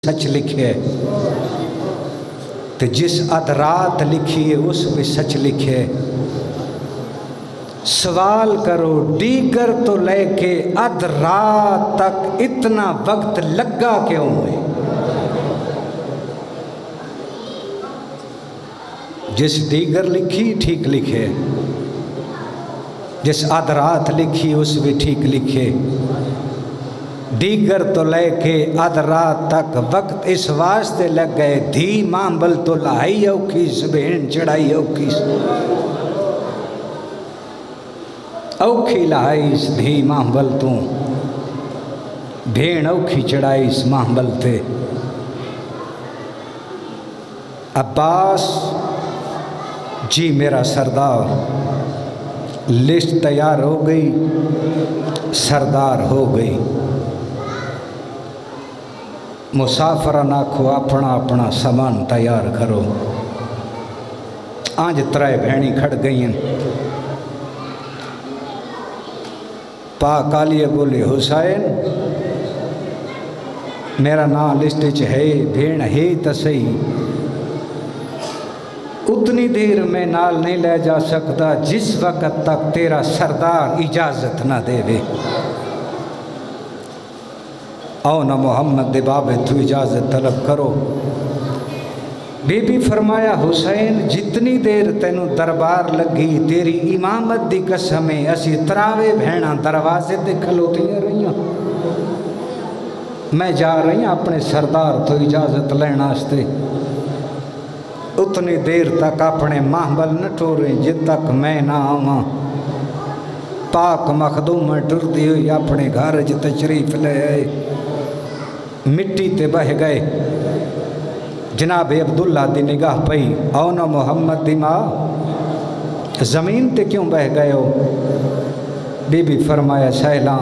سچ لکھے تو جس ادرات لکھیے اس بھی سچ لکھے. سوال کرو دیگر تو لے کے ادرات تک اتنا وقت لگا کیوں ہے؟ جس دیگر لکھی ٹھیک لکھے، جس ادرات لکھی اس بھی ٹھیک لکھے. دیگر تو لے کے ادرات تک وقت اس واسطے لگ گئے، دھی مامبل تو لائی اوکیس بہن چڑھائی اوکیس. اوکھی لائیس دھی مامبل تو بھین اوکھی چڑھائیس مامبل تے. عباس جی میرا سردار، لسٹ تیار ہو گئی، سردار ہو گئی. مسافرہ ناکھو اپنا اپنا سامان تیار کرو. آج ترائے بھینی کھڑ گئی ہیں. پاک آلیہ بولے حسین میرا نام لسٹ ہے، بھین ہے تو صحیح، اتنی دیر میں نال نہیں لے جا سکتا جس وقت تک تیرا سردار اجازت نہ دے وے. او نہ محمد دے بابے تو اجازت طلب کرو. بی بی فرمایا حسین جتنی دیر تینوں دربار لگی تیری امامت دی قسمیں اسی تراوے بھینا دروازے تے کھلوتی رہیاں. میں جا رہی ہوں اپنے سردار تو اجازت لینا استے. اتنی دیر تک اپنے محبل نہ ٹورے جب تک میں نہ آواں. پاک مخدوم ٹردی ہوئی اپنے گھر جو تشریف لے آئے، مٹی تے بہ گئے. جناب عبداللہ دی نگاہ پئی، او نہ محمد دی ماں زمین تے کیوں بہ گئے ہو؟ بی بی فرمایا سہلاں.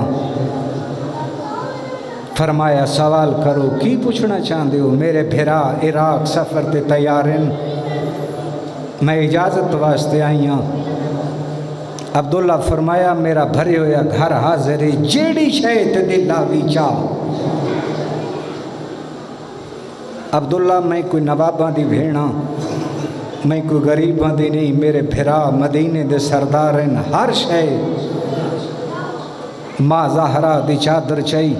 فرمایا سوال کرو کی پوچھنا چاہتے ہو؟ میرے بھیرا عراق سفر تے تیارن، میں اجازت واسطے آئی ہوں. عبداللہ فرمایا میرا بھرے ہویا گھر حاضر ہے، جیڑی شے تے دل آوی چاہ. عبداللہ میں کوئی نواباں دی بھیڑاں، میں کوئی غریباں دی نہیں، میرے بھرا مدینے دے سردارن ہر شے. ماں زہرا دی چادر چاہی.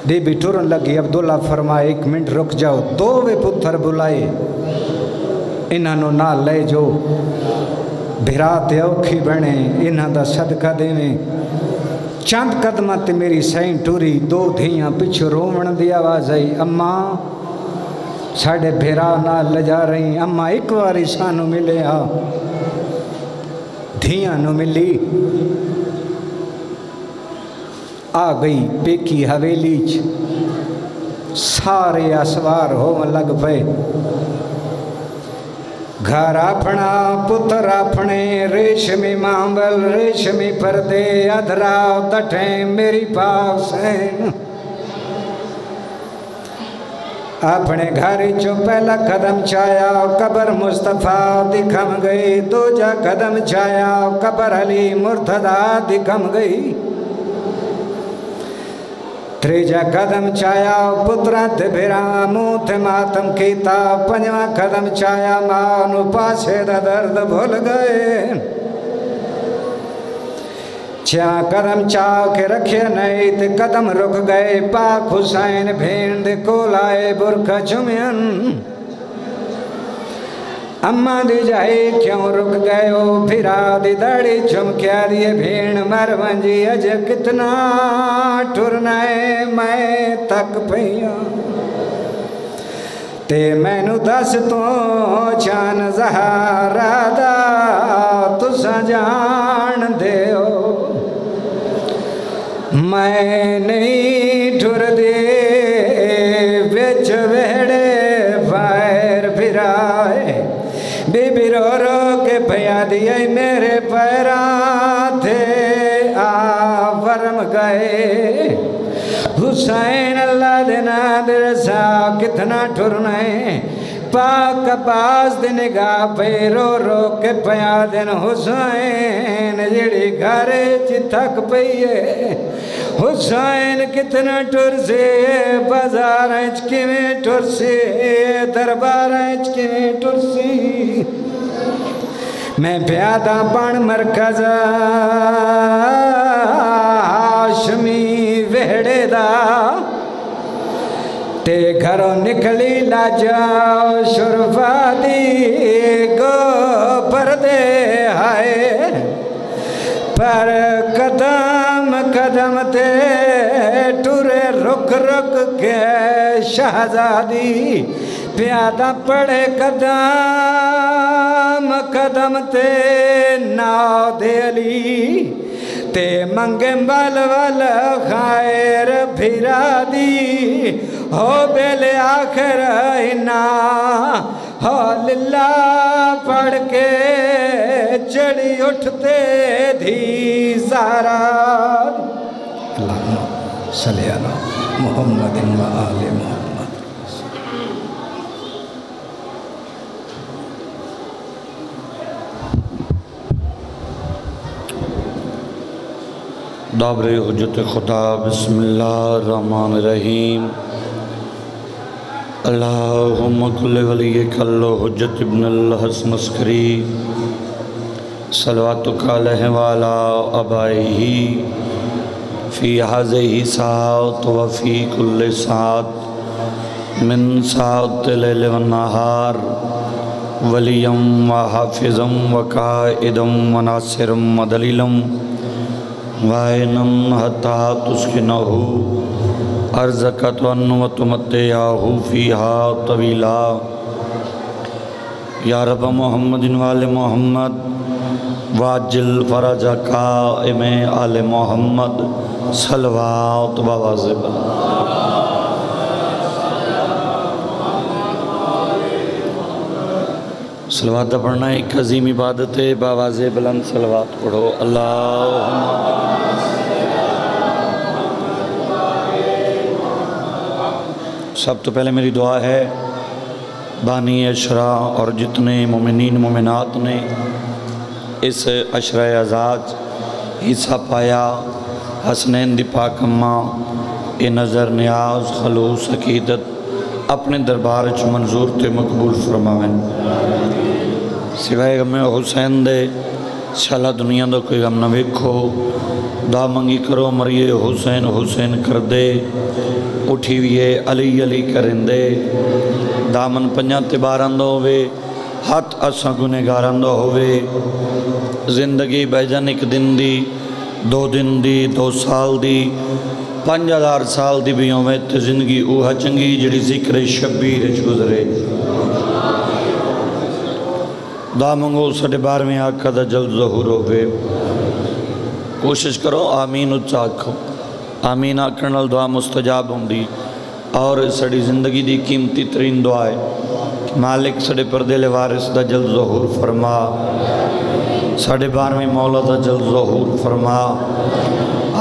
بی بی ٹرن لگی. عبداللہ فرمائے ایک منٹ رک جاؤ، دو وے پتھر بلائے انہوں نہ لے جو بھرا تے اوکھی بنے انہاں دا صدقہ دیویں. چند قدمت میری سائن ٹوری، دو دھیاں پچھو رومن دی آواز آئی، اماں ساڑھے بھیرا نہ لجا رہی. اماں ایک واری سانو ملے آ. دھیاں نو ملی، آ گئی پیکی حویلی چ. سارے اسوار ہو لگ پے. گھر اپنا پتر اپنے، ریشمی مامبل ریشمی پردے، ادھرا دٹھیں میری پاک سین. اپنے گھر چو پہلا قدم چایا قبر مصطفیٰ دکھم گئی. دوجا قدم چایا قبر علی مرتضیٰ دکھم گئی. تریجا قدم چایا پترات بھیرا منہ تے ماتم کیتا. پنجواں قدم چایا ماں پاسے دا درد بھول گئے. چھاں قدم چاہ کے رکھے نہیں تے قدم رک گئے. پاک حسین بھین دے کول آئے برکھا چمین. اماں دی جائے کیوں رک گئے ہو؟ بھیرا دی داڑی چمکیا دیے بھین مرون جی اج کتنا ٹرنا ہے میں تک پہیاں. تے میں نو دس تو چان زہارا دا تسا جان دے ہو. میں نہیں ٹر دے بچ ویڑے باہر بھرائے. بی بی رو رو کے پیا دیئے میرے پیران تھے ورم گئے. حسین اللہ دینا درسا کتنا ٹھرنے. پاک عباس دی نگاہ پہ رو رو کے پیا دن حسین جڑی گھرے چی تھک پئیے. حسین کتنا ٹرسے بازار اچکی میں ٹرسے دربار اچکی میں ٹرسی میں پیادہ بان مرکز ہاشمی وہڑے دا تے گھروں نکلی لاجاؤ شرفا دی گو پردے آئے پر قدم قدم تے ٹورے رک رک کے شہزادی پیادہ پڑے قدم قدم تے ناؤ دے علی تے منگے بال وال خیر بھیرا دی ہو بیلے آخر ہنا ہو للہ پڑھ کے چڑی اٹھتے دھی زہرا اللہم صلی علی محمد و آل محمد دابر حجت خدا بسم اللہ الرحمن الرحیم اللہم کل ولیک اللہ حجت ابن الحسن عسکری صلواتک علیہ وعلا آبائہ فی حاضہ ساعت وفی کل ساعت من ساعت لیل و نہار ولیم و حافظم و قائدم و ناصرم و دلیلم وَإِنَّمْ حَتَّى تُسْكِنَهُ أَرْزَقَتْ وَتُمَتِّعَهُ فِيهَا طَوِيلًا یا رب محمد وآل محمد واجل فرج قائم آل محمد صلوات بواظب صلوات پڑھنا ایک عظیم عبادت ہے باواز بلند صلوات پڑھو اللہم سب تو پہلے میری دعا ہے بانی عشرہ اور جتنے مومنین مومنات نے اس عشرہ اعزاز حصہ پایا حسنین دی پاک اماں اے نظر نیاز خلوص عقیدت اپنے دربار چ منظور تے مقبول فرماویں سوائے غم حسین دے شالا دنیا دا کوئی غم نہ ویکھو دا منگی کرو مریے حسین حسین کر دے اٹھی ویے علی علی کرن دے دامن پنجاں تے باراندہ ہوئے ہاتھ اساں گنے گاراندہ ہوئے زندگی بیجان ایک دن دی 2 دن دی 2 سال دی 5000 سال دی بھی ہوئے تے زندگی اوہا چنگی جڑی ذکر شبیر گزرے دا منگو 12.5 آقا دا جلد ظہور ہوئے کوشش کرو آمین اچھاکو آمین آکرنال دعا مستجاب ہوں دی اور سڑی زندگی دی قیمتی ترین دعا ہے مالک سڑے پردے لے وارث دا جلد ظہور فرما 12.5 مولا دا جلد ظہور فرما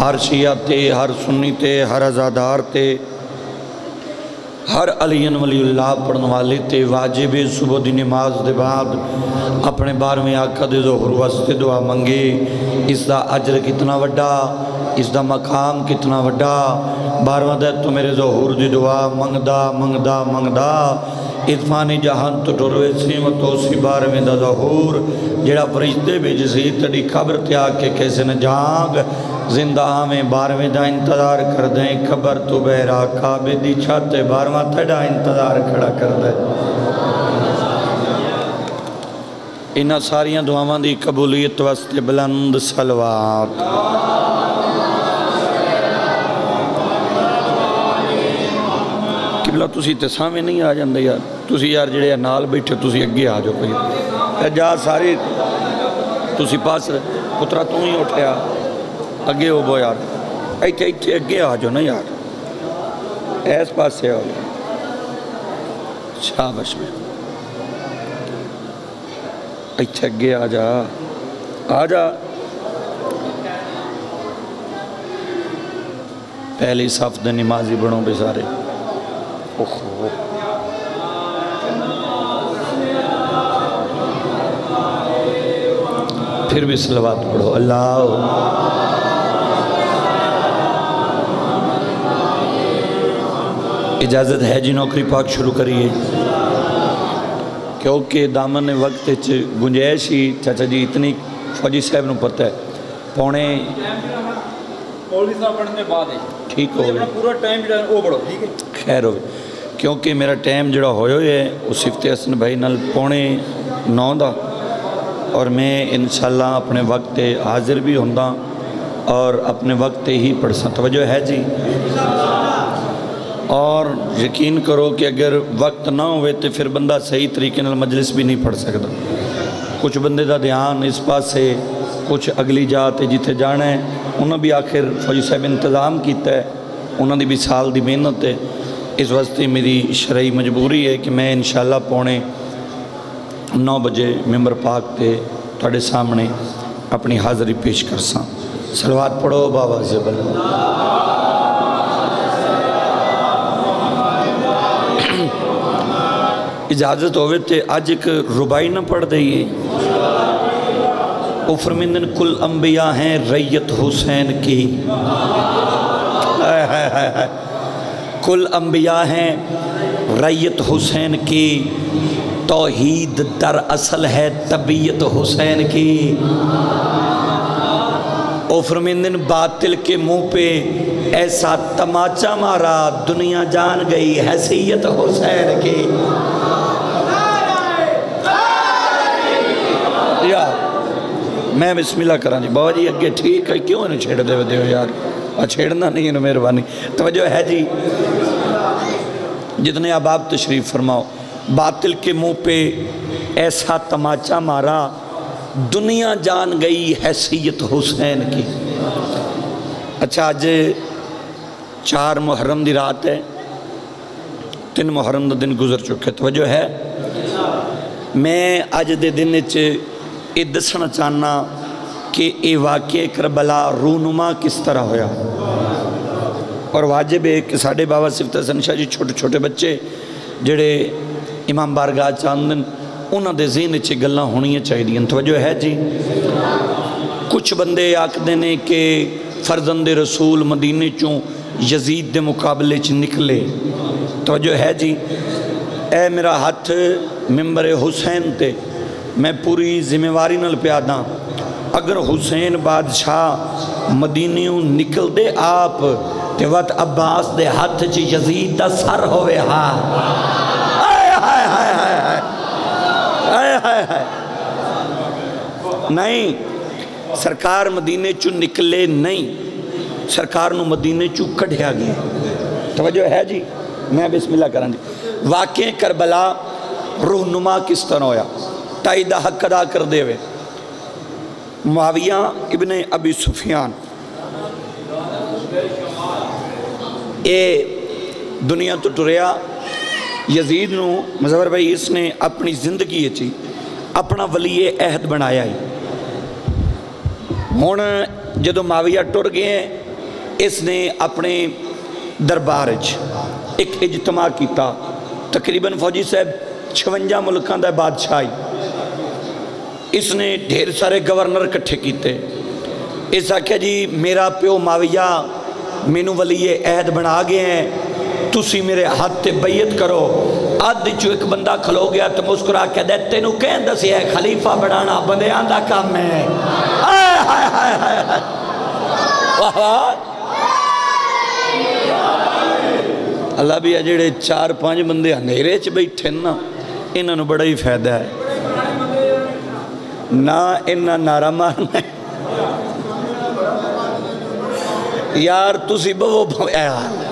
ہر شیعہ تے ہر سنی تے ہر ازادار تے ہر علیین ولی اللہ پڑھنے والے تے واجب صبح دی نماز دے بعد اپنے 12ویں آقا دے ظہور واسطے دعا منگے اس دا اجر کتنا وڈا اس دا مقام کتنا وڈا 12واں دے تو میرے ظہور دی دعا منگدا منگدا منگدا اتفانی جہان تو ٹروے سیمت ہو سی 12ویں دا ظہور جڑا فرشتے بھیج سی تڑی قبر تے آکے کیسے نہ جانگ زندہ آمیں 12ویں دا انتظار کر دیں قبر تو بہرا کعبے دی چھاتے 12واں تڑا انتظار کھڑا کر دیں انہا ساریاں دعاواں دی قبولیت واسطے بلند صلوات قبلہ تسی تسامے نہیں آ جاندے یار تسی یار جڑے نال بیٹھے تسی اگے آ جاؤ کوئی جا ساری تسی پاس پترہ تو ہی اٹھیا اگے ہو بو یار ایتھے اگے آ جاؤ نا یار ایس پاس سے ہو شابش میں ایتھے اگے آ جا پہلی صف دے نمازی بڑھوں بے سارے پھر بھی صلوات پڑھو اللہ اجازت ہے جی نوکری پاک شروع کریے کیونکہ دامن وقت گنجائش ہی چاچا جی اتنی فوجی صاحب نو پتہ ہے پونے مولوی صاحب پڑھنے بعد ہے ٹھیک ہو گئے پورا ٹائم جڑا وہ بڑھو ٹھیک ہے خیر ہوئے کیونکہ میرا ٹائم جڑا ہوئے ہے وہ صفت حسن بھائی نال پونے 9 دا اور میں انشاءاللہ اپنے وقت حاضر بھی ہوندہ اور اپنے وقت ہی پڑھ سکتا توجہ ہے جی اور یقین کرو کہ اگر وقت نہ ہوئے تو پھر بندہ صحیح طریقے نال مجلس بھی نہیں پڑھ سکتا کچھ بندے دا دھیان اس پاس سے کچھ اگلی جاتے جیتے جانا ہے انہوں بھی آخر فوجی صاحب انتظام کیتا ہے انہوں نے بھی سال دی محنت ہے اس واسطے میری شرعی مجبوری ہے کہ میں انشاءاللہ پونے 9 بجے ممبر پاک تے تھوڑے سامنے اپنی حاضری پیش کرساں صلوات پڑھو بابا زبل اجازت ہوئے تھے آج ایک ربائی نہ پڑھ دئیے وہ فرمیندن کل انبیاء ہیں ریت حسین کی کل انبیاء ہیں ریت حسین کی توحید در اصل ہے طبیعت حسین کی او فرمیندن باطل کے منہ پہ ایسا تماچا مارا دنیا جان گئی حیثیت حسین کی میں بسم اللہ کران جی بابا جی اگے ٹھیک ہے کیوں نہیں چھیڑ دے ہو یار چھیڑنا نہیں ہے مہربانی توجہ ہے جی جتنے آپ تشریف فرماؤ باطل کے منہ پہ ایسا تماچا مارا دنیا جان گئی حیثیت حسین کی اچھا آج 4 محرم دی رات ہے 3 محرم دا دن گزر چکے توجہ ہے میں آج دے دن یہ دسنا چاہنا کہ یہ واقعہ کربلا رونما کس طرح ہویا اور واجب ہے کہ ساڑھے بابا صفت حسن شاہ جی چھوٹے چھوٹے بچے جڑے امام بارگاہ چاندن انہاں دے ذہن چے گلاں ہونی چاہیے توجہ ہے جی کچھ بندے آکھدے نے کہ فرزند رسول مدینے چوں یزید دے مقابلے چ نکلے توجہ ہے جی اے میرا ہاتھ ممبر حسین تے میں پوری ذمہ واری نال پیاداں اگر حسین بادشاہ مدینیوں نکل دے آپ تے وقت عباس دے ہاتھ چی یزید دا سر ہوئے ہاں نہیں سرکار مدینے چو نکلے نہیں سرکار نو مدینے چو کڑھیا گئے توجہ ہے جی میں بسم اللہ کران جی واقع کربلا رہنما کس طرح ہویا تائیدہ حق ادا کر دے ہوئے معاویہ ابن ابی سفیان اے دنیا تو ٹریا یزید نو مظفر بھائی اس نے اپنی زندگی چی اپنا ولی عہد بنایا ہے ہون جدو معاویہ ٹر گئے اس نے اپنے دربار ایک اجتماع کیتا تقریباً فوجی صاحب 56 ملکان دا بادشاہی اس نے ڈھیر سارے گورنر کٹھے کیتے اس آکھیا جی میرا پیو معاویہ مینو ولی عہد بنا گئے ہیں تسی میرے ہاتھ تے بیعت کرو آدھ چو ایک بندہ کھلو گیا تو مسکرا کہ دے تینو کہیں دسی ہے خلیفہ بنانا بندے آندہ کام ہے آئے آئے آئے آئے واہ اللہ بھی اجڑے 4-5 بندے اندھیرے چ بیٹھے نا انہاں نو بڑا ہی فائدہ ہے نہ انہاں نعرہ مارنا ہے یار تسی بہو یار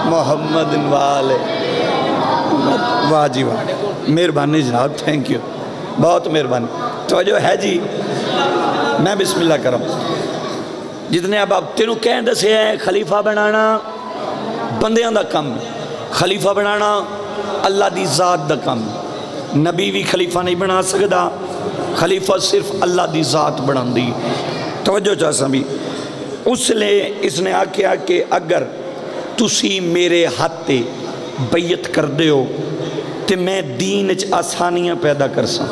محمد والے واہ جی واہ مہربانی جناب تھینک یو بہت مہربانی توجہ ہے جی میں بسم اللہ کروں جتنے اب آپ تینوں کہیں دسے ہیں خلیفہ بنانا بندیاں دا کم خلیفہ بنانا اللہ دی ذات دا کم نبی بھی خلیفہ نہیں بنا سکتا خلیفہ صرف اللہ دی ذات بنا دی توجہ چاہسا بھی اس لئے اس نے آکھیا کہ اگر تسی میرے ہاتھے بیعت کر دے ہو تو میں دین اچ آسانیاں پیدا کر ساں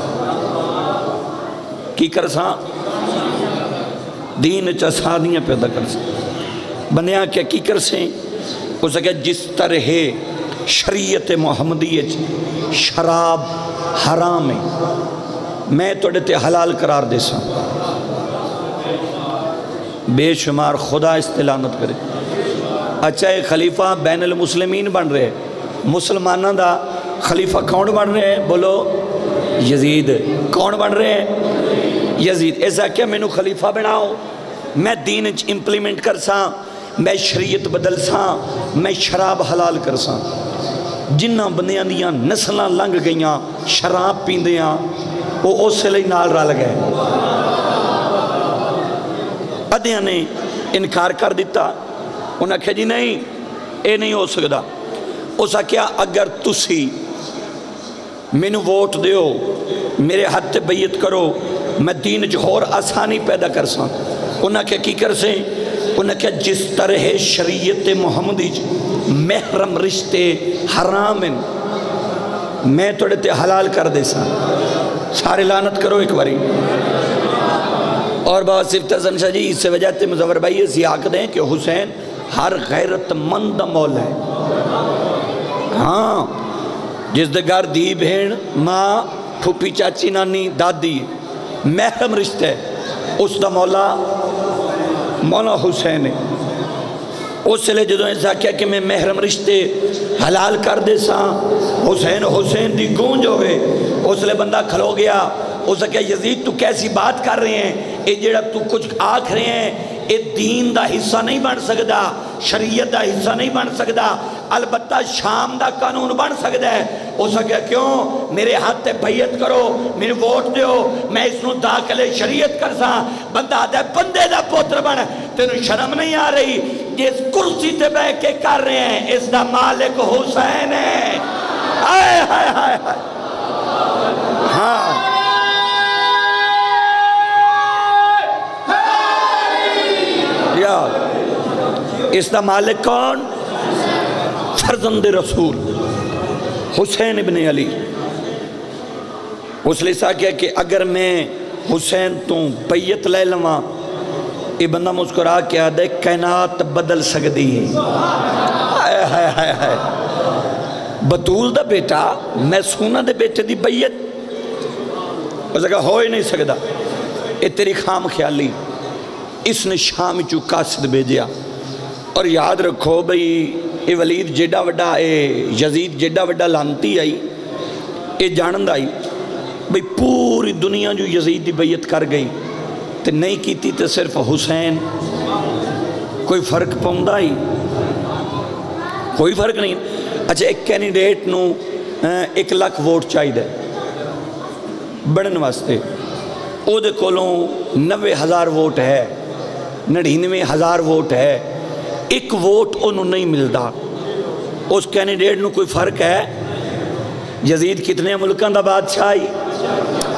کی کر ساں دین چسانیاں پیدا کر سے بندیاں کیا کی کر سے اس کہ جس طرح شریعت محمدی شراب حرام ہے میں توڑے تے حلال قرار دے سا بے شمار خدا استعلانت کرے اچھا ایک خلیفہ بین المسلمین بن رہے مسلمانہ دا خلیفہ کون بن رہے ہیں بولو یزید کون بن رہے ہیں یزید ایسا کیا میں نو خلیفہ بناؤ میں دین امپلیمنٹ کر سا میں شریعت بدل سا میں شراب حلال کر سا جنہ بندیاں دیاں نسلہ لنگ گئیاں شراب پیندیاں وہ اس لئے نال رہ لگے ادھیاں نے انکار کر دیتا انہاں کہا جی نہیں اے نہیں ہو سکتا اسا کیا اگر تسی میں نو ووٹ دیو میرے حد تے بیعت کرو میں دین جوہر آسانی پیدا کر سا انہاں کیا کی کر سے انہاں کیا جس طرح شریعت محمدی محرم رشتے حرام ہیں میں توڑے تے حلال کر دے سا سارے لعنت کرو ایک باری اور بابا صفت حسن شاہ جی اس سے وجہ تے مظفر بھائی یہ سیاق دیں کہ حسین ہر غیرت مند مولا ہے ہاں جس دے گھر دی بہن ماں پھوپی چاچی نانی دادی محرم رشتہ ہے اس دا مولا مولا حسین ہے اس سے لے جدوں ایسا کیا کہ میں محرم رشتے حلال کر دے سا حسین حسین دی گونج ہوئے اس لے بندہ کھلو گیا اسے کہا یزید تو کیسی بات کر رہے ہیں اے جڑا تو کچھ آکھ رہے ہیں اے دین دا حصہ نہیں بن سکتا شریعت دا حصہ نہیں بن سکتا البتہ شام دا قانون بن سکتا ہے اسے کہا کیوں میرے ہاتھ تے بیعت کرو میرے ووٹ دیو میں اس نو داخل شریعت کر سا بندہ آتا ہے بندے دا پوتر بن تینوں شرم نہیں آ رہی جس کرسی تے بے کے کر رہے ہیں اس دا مالک حسین ہے آئے ہائے ہائے ہائے ہاں اس دا مالک کون فرزند رسول حسین ابن علی اس لئے سا کیا کہ اگر میں حسین تو بیعت لے لواں یہ بندہ مسکرا کے آدھے کائنات بدل سکتی ہے ہائے ہائے ہائے ہائے بطول دا بیٹا میں سونا دے بیٹے دی بیعت اس نے کہا ہو ہی نہیں سکتا یہ تیری خام خیالی اس نے شام چو قاصد بھیجیا اور یاد رکھو بھئی اے ولید جیڈا وڈا اے یزید جیڈا وڈا لانتی آئی اے جانند آئی بھئی پوری دنیا جو یزید دی بیعت کر گئی تے نہیں کیتی تے صرف حسین کوئی فرق پاؤندا ہی کوئی فرق نہیں اچھا ایک کینڈیڈیٹ نو 1 لاکھ ووٹ چاہی دے بڑھن واسطے او دے کولوں 90,000 ووٹ ہے 99,000 ووٹ ہے ایک ووٹ انہوں نہیں ملتا اس کینڈیڈیٹ نو کوئی فرق ہے یزید کتنے ملکان دا بادشاہی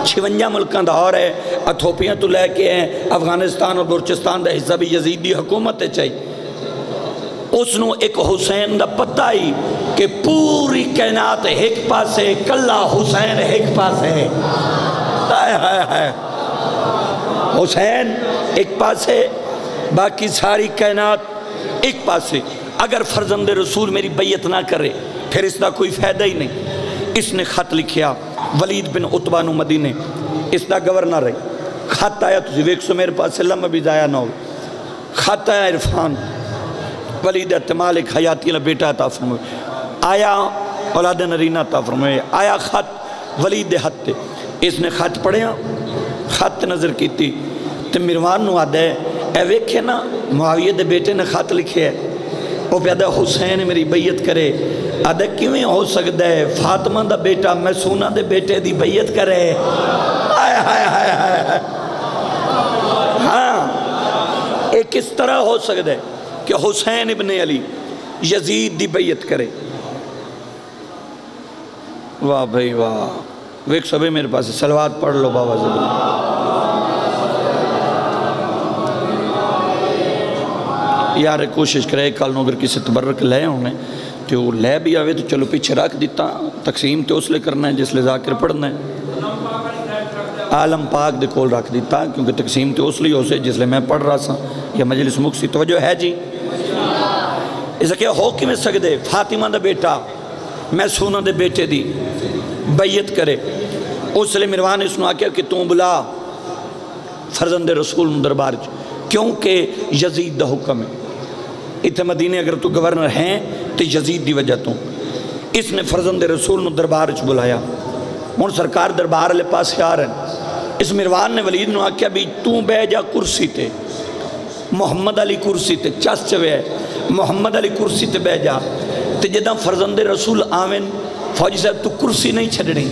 56 ملکان دا اور ہے اتھوپیاں تو لے کے ہیں افغانستان اور بلوچستان دا حصہ بھی یزیدی حکومت ہے چاہیے اس نو ایک حسین دا پتہ ہی کہ پوری کائنات ایک پاس ہے کلہ حسین ایک پاس ہے حسین ایک پاس ہے باقی ساری کائنات ایک پاس ہے اگر فرزند رسول میری بیعت نہ کرے پھر اس دا کوئی فائدہ ہی نہیں اس نے خط لکھیا ولید بن عتبہ نو مدینے اس دا گورنر ہے خط آیا تجھے ایک سو میرے پاس سے لمحہ بھی ضائع نہ ہو خط آیا عرفان ولید اعتمالک حیاتی اللہ بیٹا عطا فرمائے آیا اولاد نرینہ عطا فرمائے آیا خط ولید حد تے اس نے خط پڑھیا خط نظر کی تھی تو مروان نو آدھے اے ویکھے نا معاویہ دے بیٹے نے خط لکھے ہے وہ پیادہ حسین میری بیعت کرے آدھے کیویں ہو سکتا ہے فاطمہ دا بیٹا محسونہ دے بیٹے دی بیعت کرے آئے ہائے ہائے ہائے ہاں ایک کس طرح ہو سکتا ہے کہ حسین ابن علی یزید دی بیعت کرے واہ بھائی واہ ویک سبے میرے پاس سلوات پڑھ لو بابا زبان یار کوشش کرے کل نو اگر کسی تبرک لے ہونے تو وہ لے بھی آوے تو چلو پیچھے رکھ دیتا تقسیم تو اس لئے کرنا ہے جس لئے ذاکر پڑھنا ہے عالم پاک دے کول رکھ دیتا کیونکہ تقسیم تو اس لیے ہو سے جس لئے میں پڑھ رہا سا یا مجلس مکسی توجہ ہے جی اسے کیا ہو کی میں سکدے فاطمہ دا بیٹا میں سونا دے بیٹے دی بیعت کرے اس لئے مروان اس نے آکیا کہ تم بلا فرزند رسول دربار کیونکہ یزید دا حکم ہے اتنے مدینے اگر تو گورنر ہیں تو یزید دی وجہ تو اس نے فرزند رسول دربار بلایا اور سرکار دربار لے پاس آ رہے ہیں اس مروان نے ولید نے آکیا بھی تو بے جا کرسی تے محمد علی کرسی تے چس چوے محمد علی کرسی تے بے جا تے جدہ فرزند رسول آمین فوجی صاحب تو کرسی نہیں چھڑنی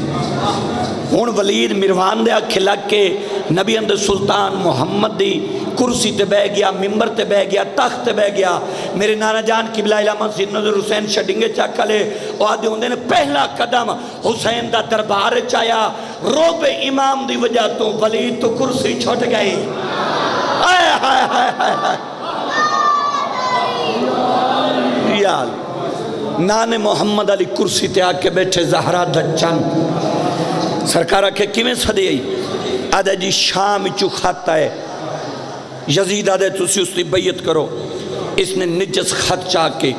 ہون ولید مروان دے آکھے لگ کے نبی اندر سلطان محمد دی کرسی تے بے گیا ممبر تے بے گیا تخت تے بے گیا میرے نانا جان قبلہ علامہ سید نظر حسین شڈنگے چاکا لے وہ آدھے ہوندے نے پہلا قدم حسین دا دربار چایا روب امام دی وجہ تو ولید تو کرسی چھوٹ گئی آئے آئے آئے آئے ریال نانے محمد علی کرسی تے آکے بیٹھے زہرہ دچن سرکار آکے کیویں صدی آئی آدھے جی شام چو خط آئے یزید آدھے تسی اس دی بیعت کرو اس نے نجس خط چاہ کے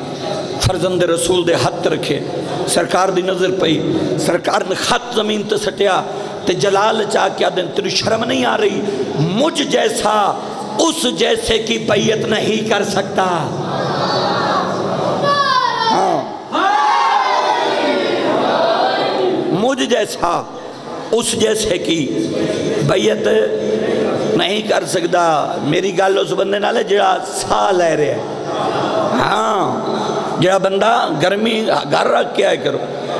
فرزند رسول دے ہاتھ رکھے سرکار دی نظر پئی سرکار نے خط زمین تے سٹیا تے جلال چاہ کے آدھے تیری شرم نہیں آ رہی مجھ جیسا اس جیسے کی بیعت نہیں کر سکتا مجھ جیسا اس جیسے کی بیعت نہیں کر سکتا میری گل اس بندے نالے جڑا سا لے رہے ہیں ہاں جڑا بندہ گرمی گھر رکھ کے آئے کرو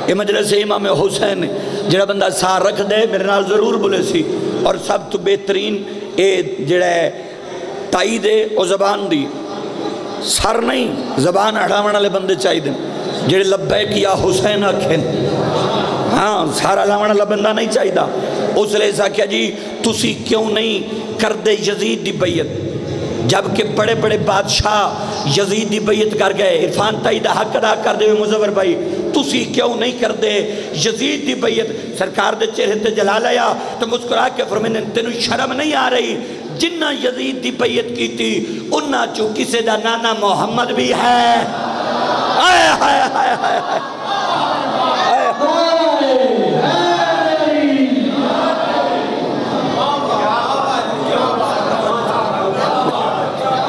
یہ مجلس امام حسین جڑا بندہ سا رکھ دے میرے نال ضرور بولے سی اور سب تو بہترین اے جڑا ہے تائید ہے او زبان دی سر نہیں زبان اڑھاونا لے بندے چاہی دیں جڑے لبیک یا حسین آکھیں ہاں سارا لاونا لبندہ نہیں چاہی دا اس لئے ایسا کیا جی تسی کیوں نہیں کر دے یزید دی بیعت جبکہ بڑے بڑے بادشاہ یزید دی بیعت کر گئے عرفان تائیدہ حق ادا کر دے مظفر بھائی تسی کیوں نہیں کر دے یزید دی بیعت سرکار دے چہرے تے جلال آیا تو مسکرا کے فرمینے تینوں شرم نہیں آ رہی جنہ یزید دی بیعت کی تھی انہ چو کسے دا نانا محمد بھی ہے آئے آئے آئے آئے آئے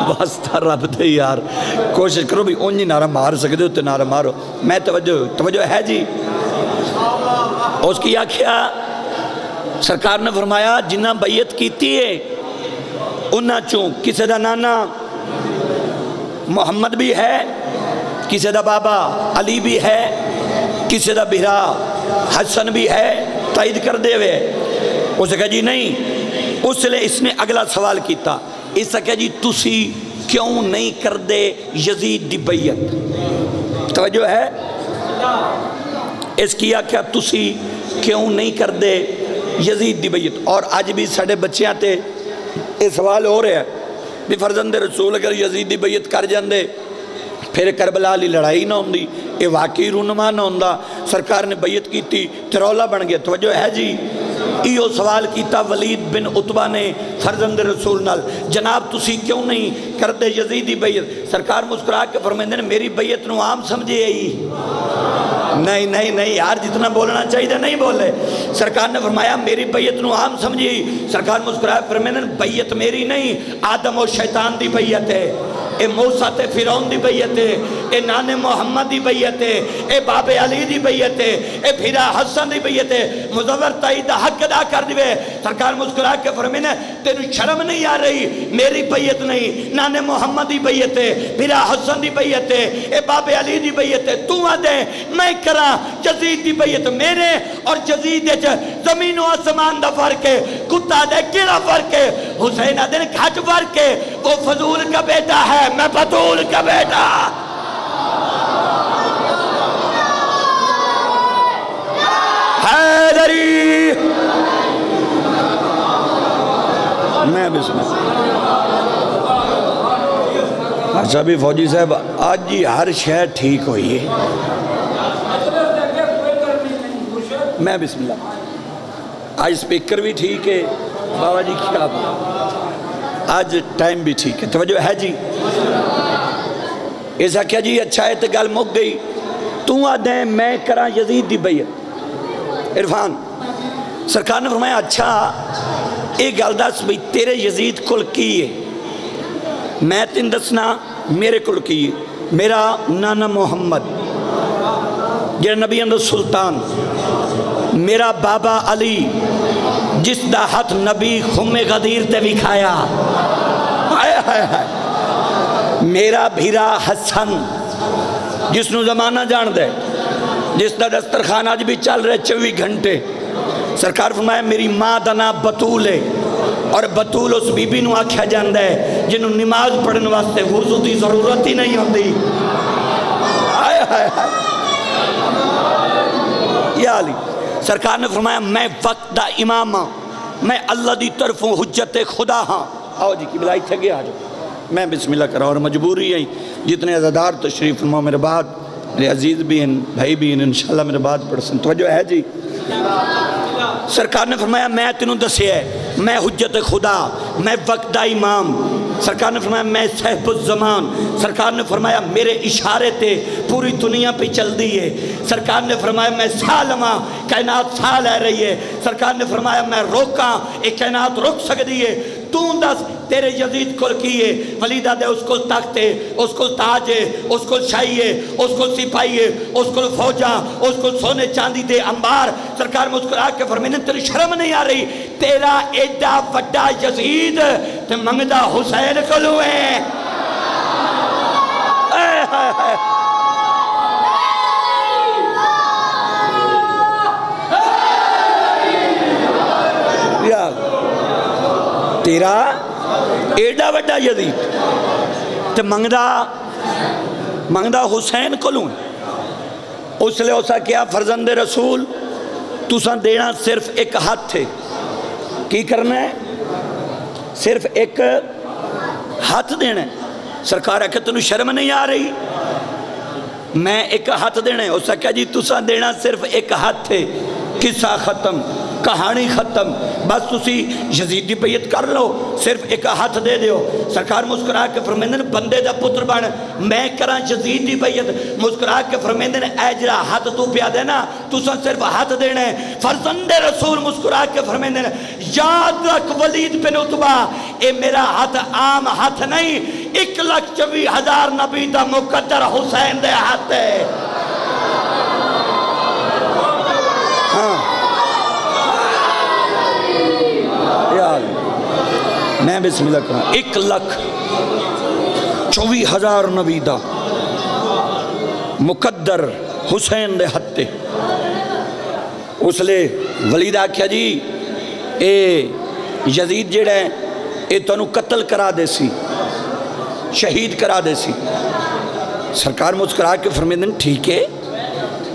واسطہ رب دے یار کوشش کرو بھی اونجی نعرہ مار سکتے ہو تو نعرہ مارو میں توجہ ہے جی اس کی آکھیا سرکار نے فرمایا جنہ بیعت کیتی ہے انہ چون کسے دا نانا محمد بھی ہے کسے دا بابا علی بھی ہے کسے دا بھرا حسن بھی ہے تائید کر دے ہوئے اسے کہا جی نہیں اس لئے اس نے اگلا سوال کیتا اس سے کہا جی تسی کیوں نہیں کر دے یزید دی بیعت توجہ ہے اس کیا کیا تسی کیوں نہیں کر دے یزید دی بیعت اور آج بھی ساڑھے بچے آتے یہ سوال ہو رہے ہیں بھی فرزند رسول اگر یزید دی بیعت کر جاندے پھر کربلا علی لڑائی نہ ہوندی یہ واقعی رونما نہ ہوندا سرکار نے بیعت کی تھی ترولا بن گیا توجہ ہے جی ایو سوال کیتا ولید بن عتبہ نے فرزند رسول نال جناب تسی کیوں نہیں کردے یزیدی بیعت سرکار مسکرا کے فرمیندے نے میری بیعت نو عام سمجھے آئی نہیں نہیں نہیں یار جتنا بولنا چاہیے نہیں بولے سرکار نے فرمایا میری بیعت نو عام سمجھی سرکار مسکرا کے فرمیندے نے بیعت میری نہیں آدم و شیطان دی بیعت ہے اے موسیٰ تے فیرون دی بیعت ہے اے نان محمد دی بیعت ہے اے باب علی دی بیعت ہے اے بھیرا حسن دی بیعت ہے مظفر تائید حق ادا کر دیوے سرکار مسکرا کے فرمینے تینو شرم نہیں آ رہی میری بیعت نہیں نان محمد دی بیعت ہے بھیرا حسن دی بیعت ہے اے باب علی دی بیعت ہے تو آدھے میں کرا جزید دی بیعت میرے اور جزید زمین و آسمان دا فرق ہے کتا دے کیڑا فرق ہے حسین آدھے گھٹ فرق ہے وہ فضول کا بیٹا ہے میں بطول کا بیٹا حیدری میں بسم اچھا بھی فوجی صاحب آج جی ہر شہر ٹھیک ہوئی ہے میں بسم اللہ آج سپیکر بھی ٹھیک ہے بابا جی کیا آج ٹائم بھی ٹھیک ہے توجہ ہے جی ایسا کیا جی اچھا ہے تو گل مک گئی تو آدھیں میں کرا یزید دی بیعت عرفان سرکار نے فرمایا اچھا ایک گل دس بھئی تیرے یزید کل کی ہے میں تین دسنا میرے کل کی ہے میرا نانا محمد یہ نبی اندر سلطان میرا بابا علی جس دا ہاتھ نبی خم غدیر تے بھی کھایا میرا بھیرا حسن جس نو زمانہ جان دے جس دا دسترخوان آج بھی چل رہے 24 گھنٹے سرکار فرمایا میری ماں دا نام بطول ہے اور بطول اس بی بی نو آکھیا جاندہ ہے جنہوں نماز پڑھنے واسطے وضو دی ضرورت ہی نہیں ہوندی یا علی سرکار نے فرمایا میں وقت دا امام ہاں میں اللہ دی طرفوں حجت خدا ہاں آؤ جی کی بلائی تھے گیا آجو میں بسم اللہ کرا اور مجبوری ہے جتنے عزادار تشریف فرماؤ میرے بعد میرے عزیز بھی ہیں بھائی بھی ہیں انشاءاللہ میرے بعد پڑھ سن توجہ ہے جی سرکار نے فرمایا میں تینوں دسے ہے میں حجت خدا میں وقت دا امام سرکار نے فرمایا میں صاحب الزمان سرکار نے فرمایا میرے اشارے تے پوری دنیا پہ چل دی ہے سرکار نے فرمایا میں سالماں کائنات سال ہے رہی ہے سرکار نے فرمایا میں روکاں ایک کائنات رک سکتی ہے تو دس تیرے یزید کل کیے ولیدہ دے اس کو تخت ہے اس کو تاج ہے اس کو شاہی ہے اس کو سپاہی ہے اس کو فوجہ اس کو سونے چاندی دے انبار سرکار مسکرا کے فرمینے تیری شرم نہیں آ رہی تیرا ایڈا وڈا یزید تے منگدہ حسین کلو ہے تیرا ایڈا وڈا یزید تے منگدہ حسین کلوں اس لئے اسا کیا فرزند رسول تُساں دینا صرف ایک ہاتھ تھے کی کرنا ہے صرف ایک ہاتھ دینا ہے سرکار ہے کہ تنہوں شرم نہیں آ رہی میں ایک ہاتھ دینا ہے اسا کیا جی تُساں دینا صرف ایک ہاتھ تھے قصہ ختم کہانی ختم بس تسی یزید دی بیعت کر لو صرف ایک ہاتھ دے دیو سرکار مسکرا کے فرمیندن بندے دا پتر بن میں کراں یزید دی بیعت مسکرا کے فرمیندن اے جرا ہاتھ تو پیا دینا تساں صرف ہاتھ دینا ہے فرزند رسول مسکرا کے فرمیندن یاد رکھ ولید بن عتبہ اے میرا ہاتھ عام ہاتھ نہیں 1,24,000 نبی دا مقدر حسین دے ہاتھ ہے میں بسم اللہ کروں 1,24,000 نبی دا مقدر حسین دے ہتے اس لئے ولیدہ کیا جی اے یزید جڑا ہے اے تنو قتل کرا دے سی شہید کرا دے سی سرکار مسکرا کے فرمیدن ٹھیک ہے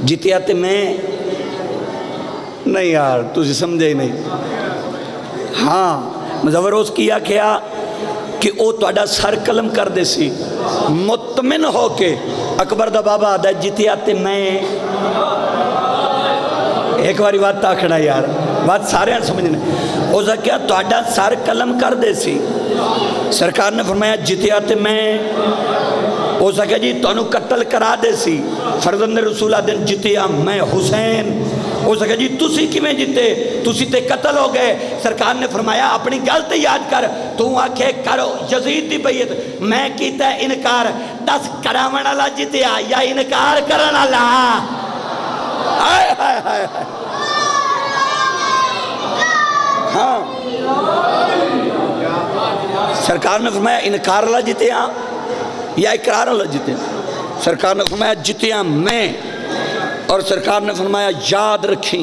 جیتے آتے میں نہیں یار تجھے سمجھے ہی نہیں ہاں مزوروز کیا کہ او توڑا سر قلم کر دے سی مطمئن ہو کے اکبر دا بابا آدھا جیتے آتے میں ایک باری بات تاکھنا یار بات سارے ہیں سمجھنے او سا کیا توڑا سر قلم کر دے سی سرکار نے فرمایا جیتے آتے میں او سا کیا جی تو انہوں قتل کرا دے سی فرزند رسول آدھن جیتے آ میں حسین ہو سکے جی تُسی کی میں جیتے تُسی تے قتل ہو گئے سرکار نے فرمایا اپنی گلتے یاد کر تو آکھے کرو یزید دی بیعت میں کیتا ہے انکار 10 کراون اللہ جیتے آ یا انکار کرن اللہ ہاں سرکار نے فرمایا انکار اللہ جیتے آ یا اقرار اللہ جیتے آ سرکار نے فرمایا جیتے آ میں اور سرکار نے فرمایا یاد رکھیں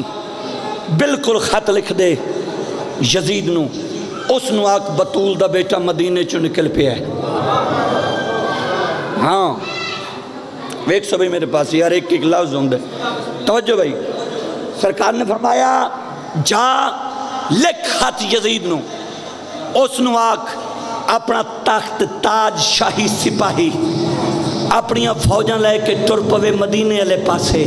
بالکل خط لکھ دے یزید نو اس نو آک بطول دا بیٹا مدینے چو نکل پہ ہے ہاں ایک سبھی میرے پاس یار ایک لفظ ہوں دے توجہ بھائی سرکار نے فرمایا جا لکھ خط یزید نو اس نو آک اپنا تخت تاج شاہی سپاہی اپنی فوجاں لے کے ٹر پوے مدینے علیہ پاسے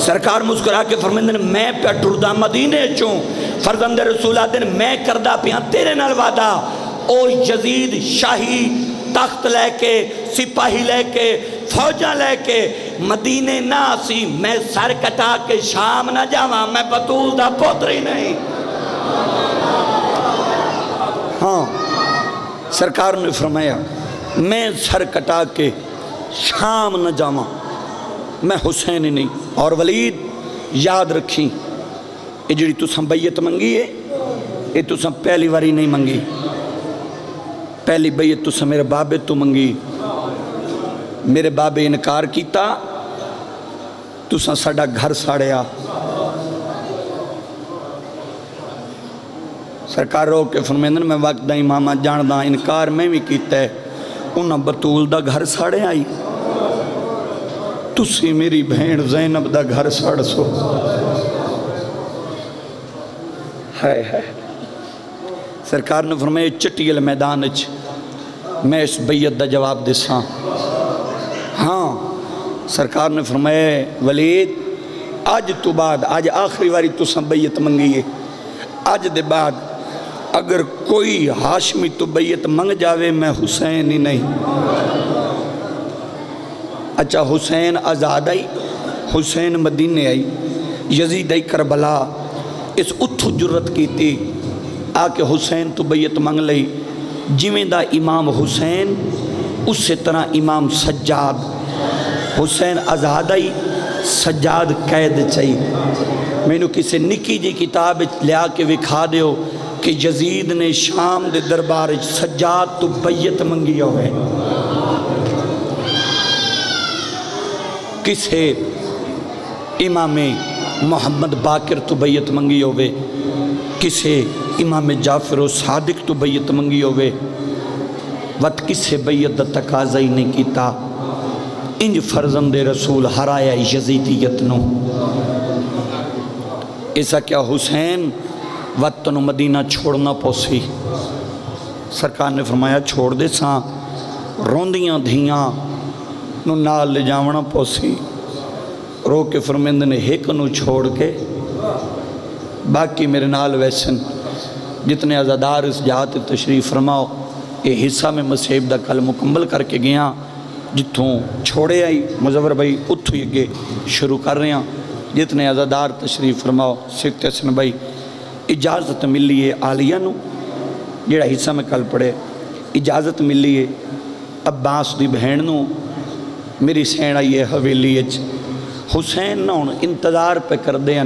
سرکار مسکرا کے فرمیندن میں پہ ٹردہ مدینے چوں فرزند رسول آدن میں کردہ پیاں تیرے نال وعدہ او یزید شاہی تخت لے کے سپاہی لے کے فوجاں لے کے مدینے نہ سی میں سر کٹا کے شام نہ جاواں میں بطول دا پوتری نہیں ہاں سرکار نے فرمایا میں سر کٹا کے شام نہ جاواں میں حسین ہی نہیں اور ولید یاد رکھیں یہ جڑی تساں بیعت منگی ہے یہ تساں پہلی واری نہیں منگی پہلی بیعت تساں میرے بابے تو منگی میرے بابے انکار کیتا تساں ساڑا گھر ساڑیا سرکار رو کے فرمیندن میں وقت دا امامہ جان دا انکار میں بھی کیتا ہے انہاں بطول دا گھر ساڑے آئی تسی میری بہن زینب دا گھر ساڑ سو ہے سرکار نے فرمایا چٹیل میدان میں اس بیعت دا جواب دیساں ہاں سرکار نے فرمایا ولید آج تو بعد آج آخری واری تو سن بیعت منگی ہے آج دے بعد اگر کوئی ہاشمی تو بیعت منگ جاوے میں حسین ہی نہیں اچھا حسین آزاد آئی حسین مدینے آئی یزید آئی کربلا اس اتھو جرت کی تھی آکے حسین تو بیعت منگ لئی جویں دا امام حسین اس سے طرح امام سجاد حسین آزاد آئی سجاد قید چاہیے میں نے کسی نکی جی کتاب لیا کے وکھا دیو کہ یزید نے شام دے دربار سجاد تو بیعت منگی ہوئے کسے امام محمد باقر تو بیعت منگی ہوئے کسے امام جعفر و صادق تو بیعت منگی ہوئے وقت کسے بیعت دا تقاضا ہی نہیں کیتا انج فرزند رسول ہرایا یزیدیت نو ایسا کیا حسین وقت نو مدینہ چھوڑنا پوسی سرکار نے فرمایا چھوڑ دے ساں روندیاں دھیاں نو نال لے جاونا پوسی رو کے فرمیند نے ہیک نو چھوڑ کے باقی میرے نال ویسن جتنے عزادار اس جہات تشریف فرماؤ یہ حصہ میں مسیب دا کل مکمل کر کے گیا جتوں چھوڑے آئی مزور بھائی اتھو یہ گے شروع کر رہے ہیں جتنے عزادار تشریف فرماؤ سکت حسن بھائی اجازت ملی ہے آلیہ نو جیڑا حصہ میں کل پڑھے اجازت ملی ہے عباس دی بہن نو میری سین آئی ہے حویلی حسین نہ انتظار پہ کر دیں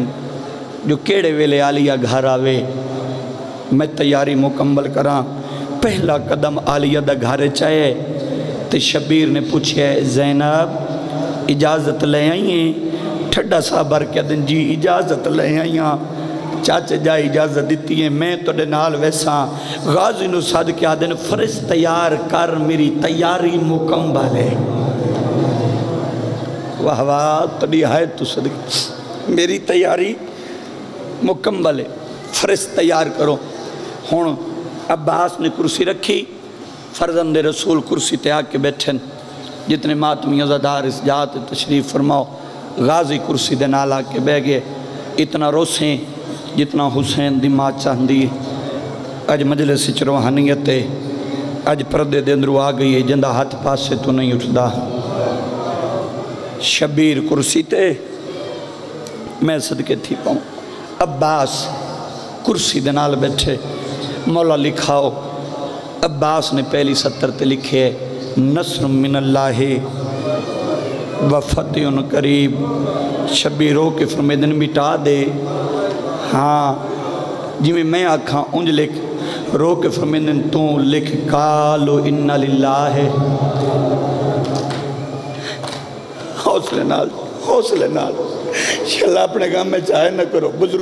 جو کیڑے ویلے آلیہ گھر آوے میں تیاری مکمل کراں پہلا قدم آلیہ دا گھر چاہے تو شبیر نے پوچھے زینب اجازت لے آئیں ٹھڈا صاحبر کیا دن جی اجازت لے آئیں چاچے جا اجازت دیتی ہیں میں تو نال ویسا غازی نو صد کیا دن فرش تیار کر میری تیاری مکمل ہے واہ واہ تڑی ہے تو صدق میری تیاری مکمل ہے فرش تیار کرو ہون عباس نے کرسی رکھی فرزند رسول کرسی تے آکے بیٹھن جتنے ماتمی عزادار اس جات تشریف فرماؤ غازی کرسی دے نال آکے بے گئے اتنا روسیں جتنا حسین دی ماں چاہندی اج مجلس روحانیت ہے اج پردے دے اندرو آ گئی ہے جندہ ہاتھ پاس سے تو نہیں اٹھدا شبیر کرسی تے میں صدقے تھی پاؤں عباس کرسی دے نال بیٹھے مولا لکھاؤ عباس نے پہلی سطر تے لکھے نصر من اللہ و فتح قریب شبیروں کے فرمیدن مٹا دے ہاں جی میں آکھاں انج لکھ رو کے فرمیدن تو لکھ کالو انہ للہ ہے حوصلے نال انشاءاللہ اپنے کام میں چاہے نہ کرو بزرگ